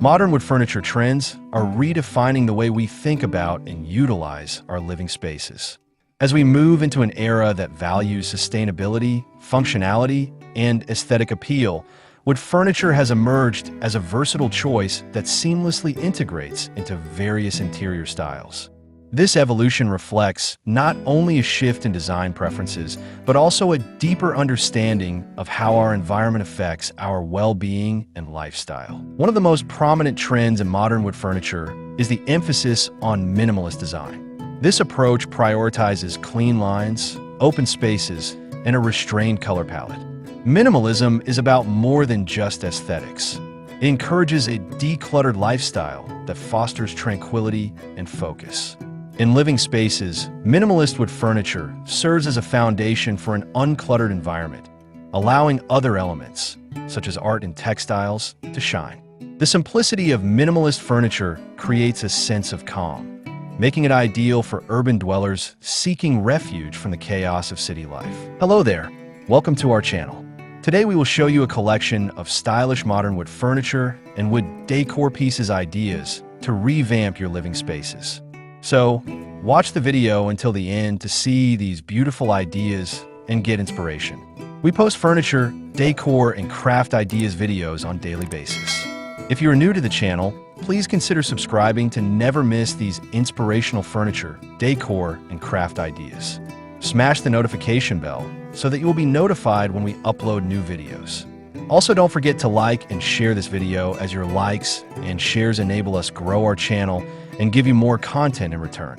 Modern wood furniture trends are redefining the way we think about and utilize our living spaces. As we move into an era that values sustainability, functionality, and aesthetic appeal, wood furniture has emerged as a versatile choice that seamlessly integrates into various interior styles. This evolution reflects not only a shift in design preferences, but also a deeper understanding of how our environment affects our well-being and lifestyle. One of the most prominent trends in modern wood furniture is the emphasis on minimalist design. This approach prioritizes clean lines, open spaces, and a restrained color palette. Minimalism is about more than just aesthetics. It encourages a decluttered lifestyle that fosters tranquility and focus. In living spaces, minimalist wood furniture serves as a foundation for an uncluttered environment, allowing other elements, such as art and textiles, to shine. The simplicity of minimalist furniture creates a sense of calm, making it ideal for urban dwellers seeking refuge from the chaos of city life. Hello there, welcome to our channel. Today we will show you a collection of stylish modern wood furniture and wood decor pieces ideas to revamp your living spaces. So, watch the video until the end to see these beautiful ideas and get inspiration. We post furniture, decor, and craft ideas videos on a daily basis. If you are new to the channel, please consider subscribing to never miss these inspirational furniture, decor, and craft ideas. Smash the notification bell so that you will be notified when we upload new videos. Also, don't forget to like and share this video, as your likes and shares enable us grow our channel and give you more content in return.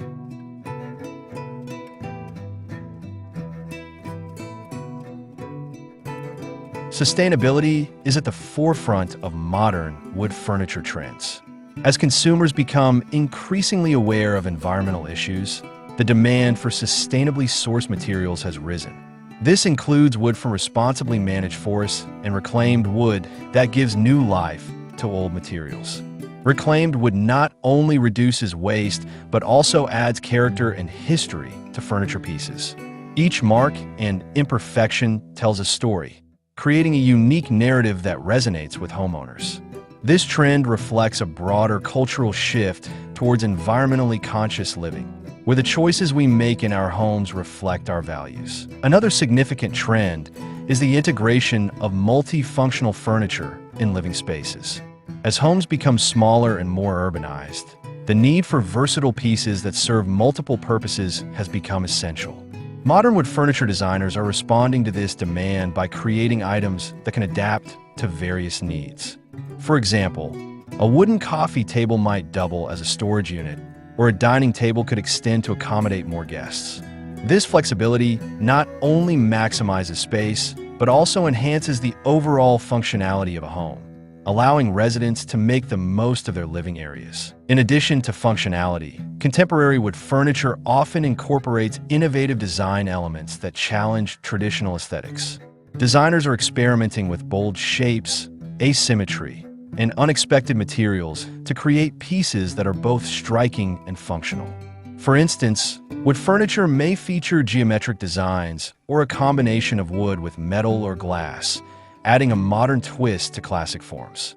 Sustainability is at the forefront of modern wood furniture trends. As consumers become increasingly aware of environmental issues, the demand for sustainably sourced materials has risen. This includes wood from responsibly managed forests and reclaimed wood that gives new life to old materials. Reclaimed wood not only reduces waste, but also adds character and history to furniture pieces. Each mark and imperfection tells a story, creating a unique narrative that resonates with homeowners. This trend reflects a broader cultural shift towards environmentally conscious living, where the choices we make in our homes reflect our values. Another significant trend is the integration of multifunctional furniture in living spaces. As homes become smaller and more urbanized, the need for versatile pieces that serve multiple purposes has become essential. Modern wood furniture designers are responding to this demand by creating items that can adapt to various needs. For example, a wooden coffee table might double as a storage unit, or a dining table could extend to accommodate more guests. This flexibility not only maximizes space, but also enhances the overall functionality of a home, allowing residents to make the most of their living areas. In addition to functionality, contemporary wood furniture often incorporates innovative design elements that challenge traditional aesthetics. Designers are experimenting with bold shapes, asymmetry, and unexpected materials to create pieces that are both striking and functional. For instance, wood furniture may feature geometric designs or a combination of wood with metal or glass, adding a modern twist to classic forms.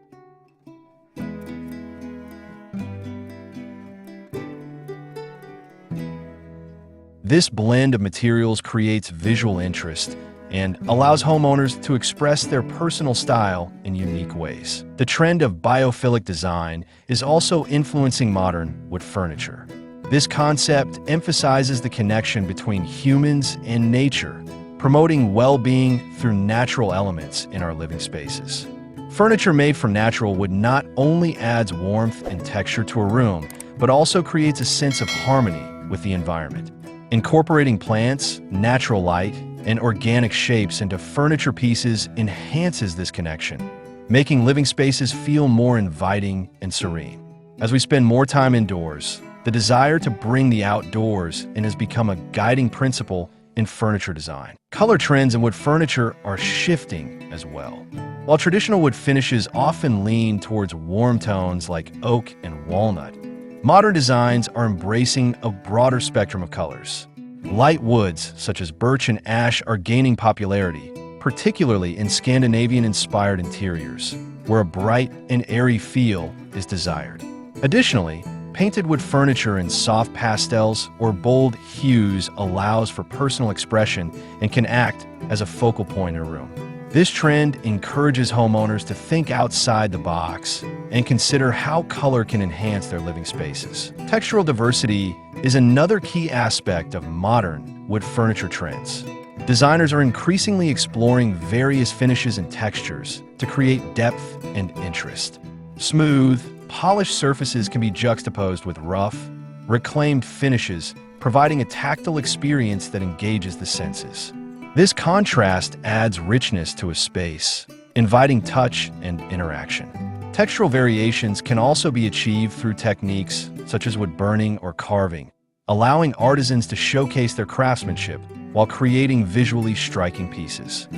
This blend of materials creates visual interest and allows homeowners to express their personal style in unique ways. The trend of biophilic design is also influencing modern wood furniture. This concept emphasizes the connection between humans and nature, promoting well-being through natural elements in our living spaces. Furniture made from natural wood not only adds warmth and texture to a room, but also creates a sense of harmony with the environment. Incorporating plants, natural light, and organic shapes into furniture pieces enhances this connection, making living spaces feel more inviting and serene. As we spend more time indoors, the desire to bring the outdoors in has become a guiding principle in furniture design. Color trends in wood furniture are shifting as well. While traditional wood finishes often lean towards warm tones like oak and walnut, modern designs are embracing a broader spectrum of colors. Light woods, such as birch and ash, are gaining popularity, particularly in Scandinavian-inspired interiors. where a bright and airy feel is desired. Additionally, painted wood furniture in soft pastels or bold hues allows for personal expression and can act as a focal point in a room. This trend encourages homeowners to think outside the box and consider how color can enhance their living spaces. Textural diversity is another key aspect of modern wood furniture trends. Designers are increasingly exploring various finishes and textures to create depth and interest. Smooth, polished surfaces can be juxtaposed with rough, reclaimed finishes, providing a tactile experience that engages the senses. This contrast adds richness to a space, inviting touch and interaction. Textural variations can also be achieved through techniques such as wood burning or carving, allowing artisans to showcase their craftsmanship while creating visually striking pieces.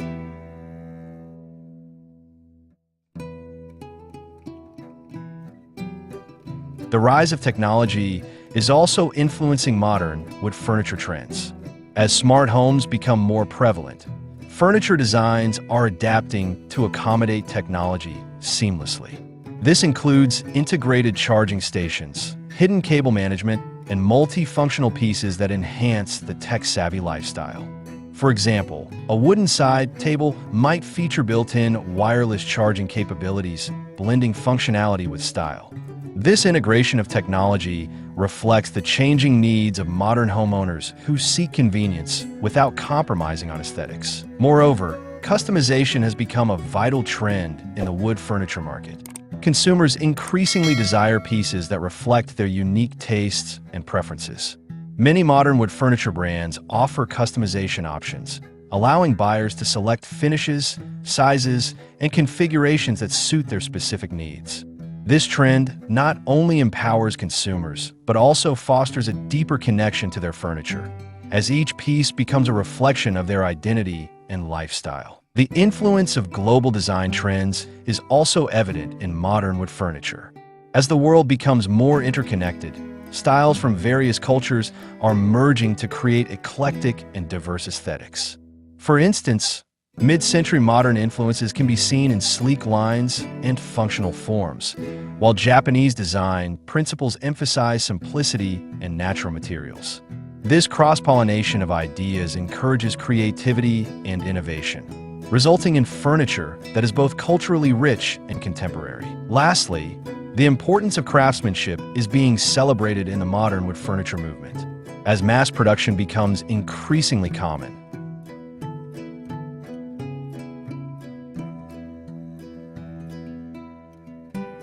The rise of technology is also influencing modern wood furniture trends. As smart homes become more prevalent, furniture designs are adapting to accommodate technology seamlessly. This includes integrated charging stations, hidden cable management, and multifunctional pieces that enhance the tech-savvy lifestyle. For example, a wooden side table might feature built-in wireless charging capabilities, blending functionality with style. This integration of technology reflects the changing needs of modern homeowners who seek convenience without compromising on aesthetics. Moreover, customization has become a vital trend in the wood furniture market. Consumers increasingly desire pieces that reflect their unique tastes and preferences. Many modern wood furniture brands offer customization options, allowing buyers to select finishes, sizes, and configurations that suit their specific needs. This trend not only empowers consumers, but also fosters a deeper connection to their furniture, as each piece becomes a reflection of their identity and lifestyle. The influence of global design trends is also evident in modern wood furniture. As the world becomes more interconnected, styles from various cultures are merging to create eclectic and diverse aesthetics. For instance, mid-century modern influences can be seen in sleek lines and functional forms, while Japanese design principles emphasize simplicity and natural materials. This cross-pollination of ideas encourages creativity and innovation, resulting in furniture that is both culturally rich and contemporary. Lastly, the importance of craftsmanship is being celebrated in the modern wood furniture movement, as mass production becomes increasingly common.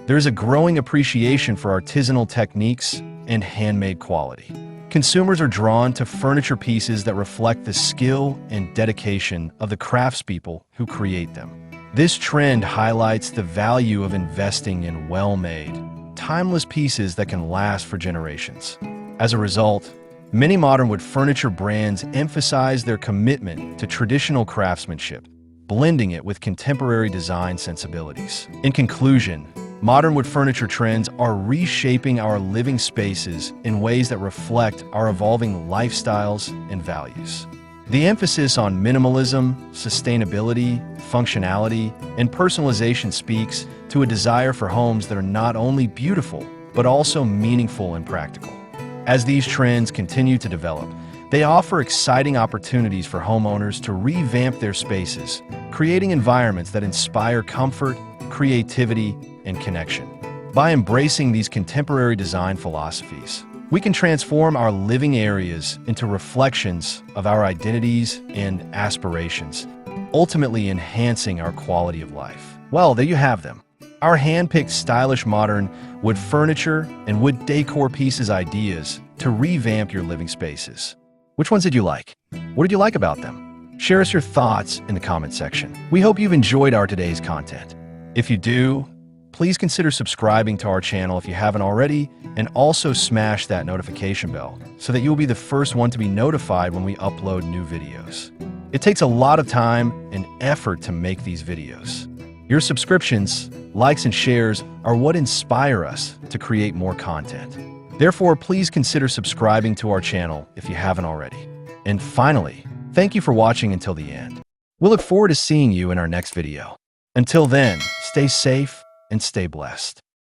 There is a growing appreciation for artisanal techniques and handmade quality. Consumers are drawn to furniture pieces that reflect the skill and dedication of the craftspeople who create them. This trend highlights the value of investing in well-made, timeless pieces that can last for generations. As a result, many modern wood furniture brands emphasize their commitment to traditional craftsmanship, blending it with contemporary design sensibilities. In conclusion, modern wood furniture trends are reshaping our living spaces in ways that reflect our evolving lifestyles and values. The emphasis on minimalism, sustainability, functionality, and personalization speaks to a desire for homes that are not only beautiful, but also meaningful and practical. As these trends continue to develop, they offer exciting opportunities for homeowners to revamp their spaces, creating environments that inspire comfort, creativity, and connection. By embracing these contemporary design philosophies, we can transform our living areas into reflections of our identities and aspirations, ultimately enhancing our quality of life. Well, there you have them. Our hand-picked stylish modern wood furniture and wood decor pieces ideas to revamp your living spaces. Which ones did you like? What did you like about them? Share us your thoughts in the comment section. We hope you've enjoyed our today's content. If you do, please consider subscribing to our channel if you haven't already, and also smash that notification bell so that you'll be the first one to be notified when we upload new videos. It takes a lot of time and effort to make these videos. Your subscriptions, likes, and shares are what inspire us to create more content. Therefore, please consider subscribing to our channel if you haven't already. And finally, thank you for watching until the end. We'll look forward to seeing you in our next video. Until then, stay safe, and stay blessed.